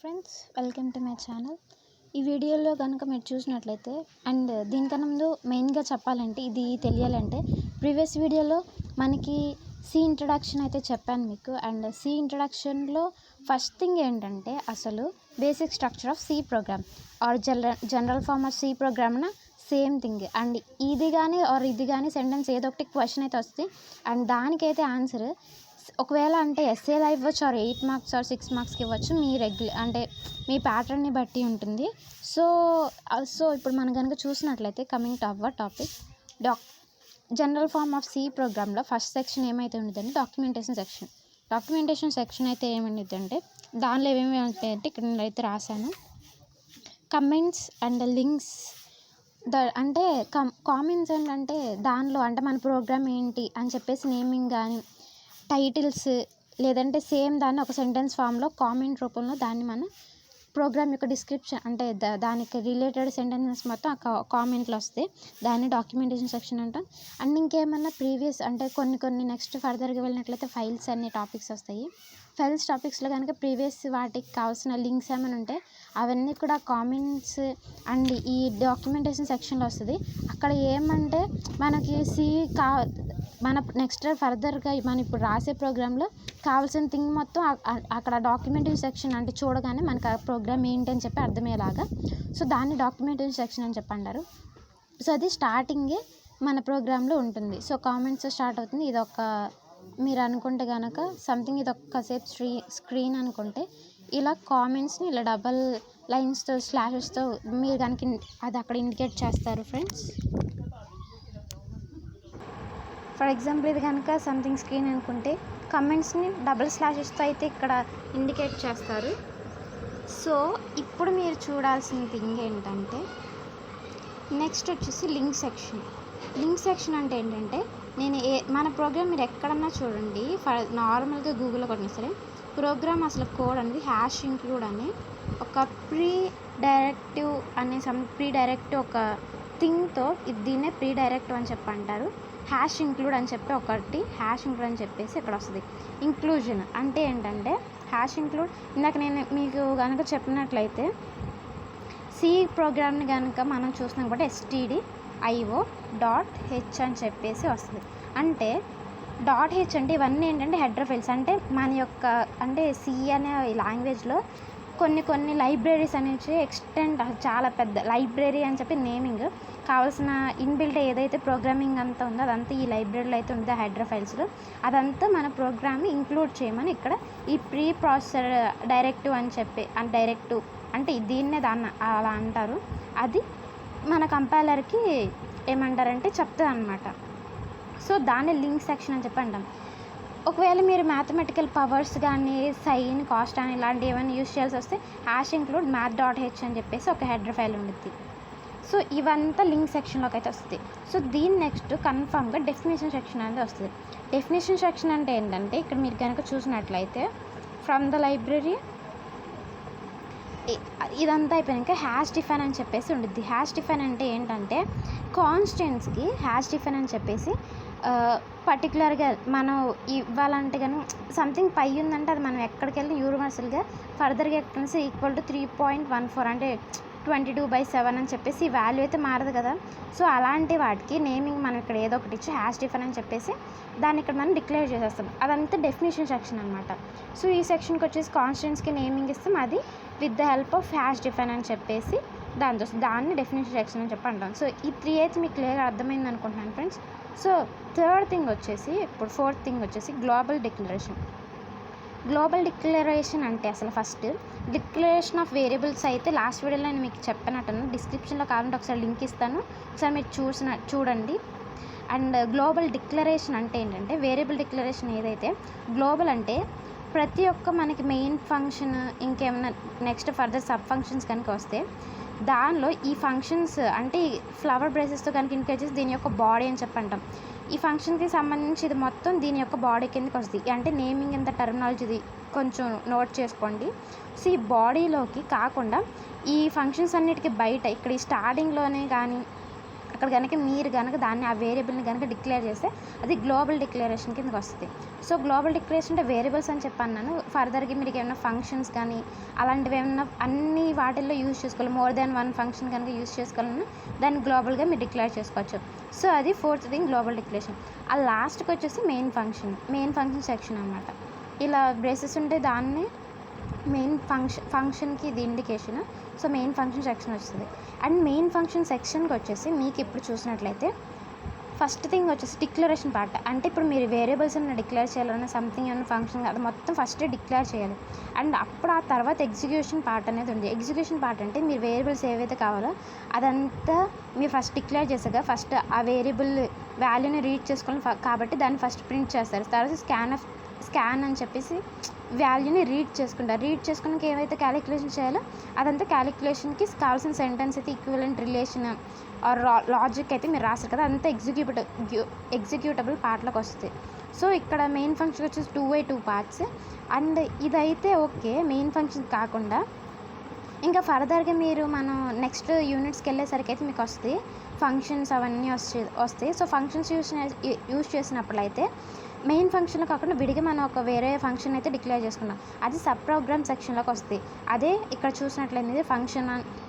Friends, welcome to my channel. ఈ వీడియోలో కనుక మీరు చూసినట్లయితే అండ్ దీనికన్నా ముందు మెయిన్గా చెప్పాలంటే ఇది తెలియాలంటే ప్రీవియస్ వీడియోలో మనకి సి ఇంట్రడక్షన్ అయితే చెప్పాను మీకు. అండ్ సి ఇంట్రడక్షన్లో ఫస్ట్ థింగ్ ఏంటంటే అసలు basic structure of C program or general form of C ప్రోగ్రామ్న సేమ్ థింగ్. అండ్ ఇది కానీ సెంటెన్స్ ఏదో ఒకటి క్వశ్చన్ అయితే వస్తుంది. అండ్ దానికైతే ఆన్సర్ ఒకవేళ అంటే ఎస్ఏలా ఇవ్వచ్చు ఆర్ 8 మార్క్స్ ఆర్ 6 మార్క్స్కి ఇవ్వచ్చు. మీ అంటే మీ ప్యాటర్న్ని బట్టి ఉంటుంది. సో ఇప్పుడు మనం కనుక చూసినట్లయితే coming to our topic general form of C ప్రోగ్రామ్లో ఫస్ట్ సెక్షన్ ఏమైతే ఉంటుందంటే డాక్యుమెంటేషన్ సెక్షన్ అయితే ఏమైందంటే దానిలో ఏమేమి ఉంటాయంటే ఇక్కడ నేనైతే రాశాను. కమెంట్స్ అండ్ లింక్స్ అంటే కామెంట్స్ ఏంటంటే దానిలో అంటే మన ప్రోగ్రామ్ ఏంటి అని చెప్పేసి నేమింగ్ కానీ టైటిల్స్ లేదంటే సేమ్ దాన్ని ఒక సెంటెన్స్ ఫామ్లో కామెంట్ రూపంలో దాన్ని మన ప్రోగ్రామ్ యొక్క డిస్క్రిప్షన్ అంటే దానికి రిలేటెడ్ సెంటెన్సెస్ మొత్తం కామెంట్లు వస్తాయి. దాన్ని డాక్యుమెంటేషన్ సెక్షన్ అంటాం. అండ్ ఇంకేమన్నా ప్రీవియస్ అంటే కొన్ని నెక్స్ట్ ఫర్దర్గా వెళ్ళినట్లయితే ఫైల్స్ అనే టాపిక్స్ వస్తాయి. ఫైల్స్ టాపిక్స్లో కనుక ప్రీవియస్ వాటికి కావాల్సిన లింక్స్ ఏమైనా ఉంటే అవన్నీ కూడా కామెంట్స్ అండ్ ఈ డాక్యుమెంటేషన్ సెక్షన్లో వస్తుంది. అక్కడ ఏమంటే మనకి మన నెక్స్ట్ ఫర్దర్గా మనం ఇప్పుడు రాసే ప్రోగ్రాంలో కావాల్సిన థింగ్ మొత్తం అక్కడ డాక్యుమెంటేషన్ సెక్షన్ అంటే చూడగానే మనకు ఆ ప్రోగ్రామ్ ఏంటి అని చెప్పి అర్థమయ్యేలాగా సో దాన్ని డాక్యుమెంటేషన్ సెక్షన్ అని చెప్పి అంటారు. సో అది స్టార్టింగే మన ప్రోగ్రాంలో ఉంటుంది. సో కామెంట్స్ స్టార్ట్ అవుతుంది. ఇదొక మీరు అనుకుంటే కనుక సంథింగ్ ఇది ఒక్కసేపు స్క్రీన్ అనుకుంటే ఇలా కామెంట్స్ని ఇలా డబల్ లైన్స్తో స్లాషెస్తో మీరు కనుక అది అక్కడ ఇండికేట్ చేస్తారు ఫ్రెండ్స్. ఫర్ ఎగ్జాంపుల్ ఇది కనుక సంథింగ్ స్క్రీన్ అనుకుంటే కమెంట్స్ని డబుల్ స్లాషెస్తో అయితే ఇక్కడ ఇండికేట్ చేస్తారు. సో ఇప్పుడు మీరు చూడాల్సిన థింగ్ ఏంటంటే నెక్స్ట్ వచ్చేసి లింక్ సెక్షన్ అంటే ఏంటంటే మన ప్రోగ్రామ్ మీరు ఎక్కడన్నా చూడండి నార్మల్గా గూగుల్లో కొట్టినా సరే ప్రోగ్రామ్ అసలు కోడ్ అనేది #include అని ఒక ప్రీ డైరెక్టివ్ ఒక థింగ్తో దీన్నే ప్రీ డైరెక్టివ్ అని చెప్పి అంటారు. #include అని చెప్పి ఒకటి #include అని చెప్పేసి ఇక్కడ వస్తుంది. ఇంక్లూజన్ అంటే ఏంటంటే #include ఇందాక నేను మీకు కనుక చెప్పినట్లయితే సి ప్రోగ్రామ్ని కనుక మనం చూస్తున్నాం కాబట్టి stdio.h అని చెప్పేసి వస్తుంది. అంటే .h అంటే ఇవన్నీ ఏంటంటే హెడర్ ఫైల్స్. అంటే మన యొక్క అంటే సి అనే లాంగ్వేజ్లో కొన్ని లైబ్రరీస్ అనేవి ఎక్స్టెండ్ చాలా పెద్ద లైబ్రరీ అని చెప్పి నేమింగ్ కావాల్సిన ఇన్బిల్ట్ ఏదైతే ప్రోగ్రామింగ్ అంతా ఉందో అదంతా ఈ లైబ్రరీలో అయితే ఉందో హెడర్ ఫైల్స్లో అదంతా మన ప్రోగ్రామ్ని ఇంక్లూడ్ చేయమని ఇక్కడ ఈ ప్రీ ప్రాసెసర్ డైరెక్టివ్ అని చెప్పి డైరెక్టివ్ అంటే దీన్నే అలా అంటారు. అది మన కంపైలర్కి ఏమంటారంటే చెప్తుంది అన్నమాట. సో దాన్ని లింక్ సెక్షన్ అని చెప్పి అంటాం. ఒకవేళ మీరు మ్యాథమెటికల్ పవర్స్ కానీ సైన్ కాస్ట్ అని ఇలాంటివి ఏమైనా యూజ్ చేయాల్సి వస్తే #include math.h అని చెప్పేసి ఒక హెడర్ ఫైల్ ఉంటుంది. సో ఇవంతా లింక్ సెక్షన్లోకి అయితే వస్తుంది. సో దీని నెక్స్ట్ కన్ఫామ్గా డెఫినేషన్ సెక్షన్ అనేది వస్తుంది. డెఫినేషన్ సెక్షన్ అంటే ఏంటంటే ఇక్కడ మీరు కనుక చూసినట్లయితే ఫ్రమ్ ద లైబ్రరీ ఇదంతా అయిపోయాక #define అని చెప్పేసి ఉంటుంది. #define అంటే ఏంటంటే కాన్స్టెంట్స్కి #define అని చెప్పేసి పర్టికులర్గా మనం ఇవ్వాలంటే కానీ సంథింగ్ పై ఉందంటే అది మనం ఎక్కడికి వెళ్ళి యూనివర్సల్గా ఫర్దర్గా ఎక్కడికి ఈక్వల్ టు 3.14 అంటే 22/7 అని చెప్పేసి ఈ వాల్యూ అయితే మారదు కదా. సో అలాంటి వాటికి నేమింగ్ మనం ఇక్కడ ఏదో ఒకటి ఇచ్చి #define అని చెప్పేసి దాన్ని ఇక్కడ మనం డిక్లేర్ చేసేస్తాం. అదంతా డెఫినేషన్ సెక్షన్ అనమాట. సో ఈ సెక్షన్కి వచ్చేసి కాన్స్టెంట్స్కి నేమింగ్ ఇస్తాం. అది with the help of #define అని చెప్పేసి దాన్ని డెఫినేషన్ సెక్షన్ అని చెప్పి అంటాం. సో ఈ 3 అయితే మీకు క్లియర్గా అర్థమైంది అనుకుంటున్నాను ఫ్రెండ్స్. సో థర్డ్ థింగ్ వచ్చేసి ఇప్పుడు ఫోర్త్ థింగ్ వచ్చేసి గ్లోబల్ డిక్లరేషన్ అంటే అసలు ఫస్ట్ డిక్లరేషన్ ఆఫ్ వేరియబుల్స్ అయితే లాస్ట్ వీడియోలో నేను మీకు చెప్పినట్టున్నాను. డిస్క్రిప్షన్లో కావాలంటే ఒకసారి లింక్ ఇస్తాను, ఒకసారి మీరు చూడండి. అండ్ గ్లోబల్ డిక్లరేషన్ అంటే ఏంటంటే వేరియబుల్ డిక్లరేషన్ ఏదైతే గ్లోబల్ అంటే ప్రతి ఒక్క మనకి మెయిన్ ఫంక్షన్ ఇంకేమైనా నెక్స్ట్ ఫర్దర్ సబ్ ఫంక్షన్స్ కనుక వస్తే దానిలో ఈ ఫంక్షన్స్ అంటే ఫ్లవర్ బ్రేసెస్తో కనుక ఇంక్లూడ్ చేసి దీని యొక్క బాడీ అని చెప్పంటాం. ఈ ఫంక్షన్కి సంబంధించి ఇది మొత్తం దీని యొక్క బాడీ కిందకి వస్తుంది. అంటే నేమింగ్ ఎంత టర్మినాలజీది కొంచెం నోట్ చేసుకోండి. సో ఈ బాడీలోకి కాకుండా ఈ ఫంక్షన్స్ అన్నిటికీ బయట ఇక్కడ ఈ స్టార్టింగ్లోనే కానీ అక్కడ కనుక మీరు కనుక దాన్ని ఆ వేరియబుల్ని కనుక డిక్లేర్ చేస్తే అది గ్లోబల్ డిక్లరేషన్ కిందకి వస్తుంది. సో గ్లోబల్ డిక్లరేషన్ అంటే వేరియబుల్స్ అని చెప్పన్నాను. ఫర్దర్గా మీరు ఏమైనా ఫంక్షన్స్ కానీ అలాంటివి ఏమన్నా అన్ని వాటిల్లో యూజ్ చేసుకోవాలి. మోర్ దాన్ వన్ ఫంక్షన్ కనుక యూజ్ చేసుకోవాలన్నా దాన్ని గ్లోబల్గా మీరు డిక్లేర్ చేసుకోవచ్చు. సో అది ఫోర్త్ థింగ్ గ్లోబల్ డిక్లరేషన్. ఆ లాస్ట్కి వచ్చేసి మెయిన్ ఫంక్షన్ సెక్షన్ అనమాట. ఇలా బ్రేసెస్ ఉంటే దాన్ని మెయిన్ ఫంక్షన్కి ఇది indication. So main function section వస్తుంది. అండ్ మెయిన్ ఫంక్షన్ సెక్షన్కి వచ్చేసి మీకు ఇప్పుడు చూసినట్లయితే ఫస్ట్ థింగ్ వచ్చేసి డిక్లరేషన్ పార్ట్. అంటే ఇప్పుడు మీరు వేరియబుల్స్ ఏమైనా డిక్లేర్ చేయాలన్నా సంథింగ్ ఏమైనా ఫంక్షన్ అది మొత్తం ఫస్ట్ డిక్లేర్ చేయాలి. అండ్ అప్పుడు ఆ తర్వాత ఎగ్జిక్యూషన్ పార్ట్ అనేది ఉంది. ఎగ్జిక్యూషన్ పార్ట్ అంటే మీరు వేరియబుల్స్ ఏవైతే కావాలో అదంతా మీరు ఫస్ట్ డిక్లేర్ చేసాక ఫస్ట్ ఆ వేరియబుల్ వాల్యూని రీడ్ చేసుకోవాలి కాబట్టి దాన్ని ఫస్ట్ ప్రింట్ చేస్తారు. తర్వాత స్కాన్ అని చెప్పేసి వాల్యూని రీడ్ చేసుకున్నాక ఏవైతే క్యాలిక్యులేషన్ చేయాలో అదంతా క్యాలిక్యులేషన్కి కావాల్సిన సెంటెన్స్ అయితే ఈక్వివలెంట్ రిలేషన్ ఆర్ లాజిక్ అయితే మీరు రాస్తారు కదా, అదంతా ఎగ్జిక్యూటబుల్ పార్ట్లోకి వస్తుంది. సో ఇక్కడ మెయిన్ ఫంక్షన్ వచ్చేసి 2 పార్ట్స్. అండ్ ఇదైతే ఓకే మెయిన్ ఫంక్షన్ కాకుండా ఇంకా ఫర్దర్గా మీరు మనం నెక్స్ట్ యూనిట్స్కి వెళ్ళేసరికి అయితే మీకు వస్తాయి ఫంక్షన్స్ అవన్నీ వస్తాయి. సో ఫంక్షన్స్ యూజ్ చేసినప్పుడు అయితే మెయిన్ ఫంక్షన్లో కాకుండా విడిగా మనం ఒక వేరే ఫంక్షన్ అయితే డిక్లేర్ చేసుకున్నాం, అది సబ్ ప్రోగ్రామ్ సెక్షన్లోకి వస్తుంది. అదే ఇక్కడ చూసినట్లయితే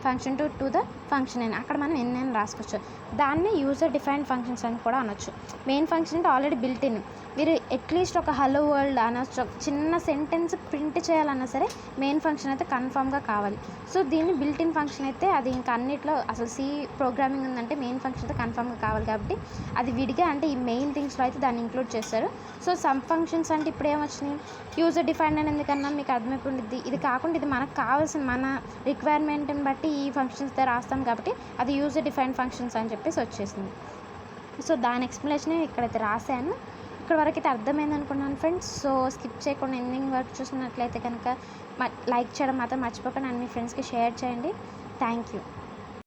ఫంక్షన్ టు ద ఫంక్షన్ అని అక్కడ మనం ఎన్నైనా రాసుకోవచ్చు. దాన్ని యూజర్ డిఫైన్డ్ ఫంక్షన్స్ అని కూడా అనొచ్చు. మెయిన్ ఫంక్షన్ అంటే ఆల్రెడీ బిల్ట్ ఇన్, మీరు అట్లీస్ట్ ఒక హలో వరల్డ్ అనొచ్చు, చిన్న సెంటెన్స్ ప్రింట్ చేయాలన్నా సరే మెయిన్ ఫంక్షన్ అయితే కన్ఫామ్గా కావాలి. సో దీన్ని బిల్ట్ ఇన్ ఫంక్షన్ అయితే అది ఇంకా అన్నిట్లో అసలు సి ప్రోగ్రామింగ్ ఉందంటే మెయిన్ ఫంక్షన్ అయితే కన్ఫామ్గా కావాలి కాబట్టి అది విడిగా అంటే ఈ మెయిన్ థింగ్స్లో అయితే దాన్ని ఇంక్లూడ్ చేస్తారు. సో సమ్ ఫంక్షన్స్ అంటే ఇప్పుడు ఏమొచ్చినాయి యూజర్ డిఫైన్డ్ అని ఎందుకన్నా మీకు అర్థమైపోయింది. ఇది కాకుండా ఇది మనకు కావాల్సిన మన రిక్వైర్మెంట్ని బట్టి ఈ ఫంక్షన్స్తో రాస్తాం కాబట్టి అది యూజర్ డిఫైన్డ్ ఫంక్షన్స్ అని చెప్పేసి వచ్చేసింది. సో దాని ఎక్స్ప్లెనేషన్ ఇక్కడైతే రాశాను. ఇక్కడ వరకు అయితే అర్థమైంది అనుకున్నాను ఫ్రెండ్స్. సో స్కిప్ చేయకుండా ఎండింగ్ వరకు చూసినట్లయితే కనుక లైక్ చేయడం మాత్రం మర్చిపోకుండా మీ ఫ్రెండ్స్కి షేర్ చేయండి. Thank you.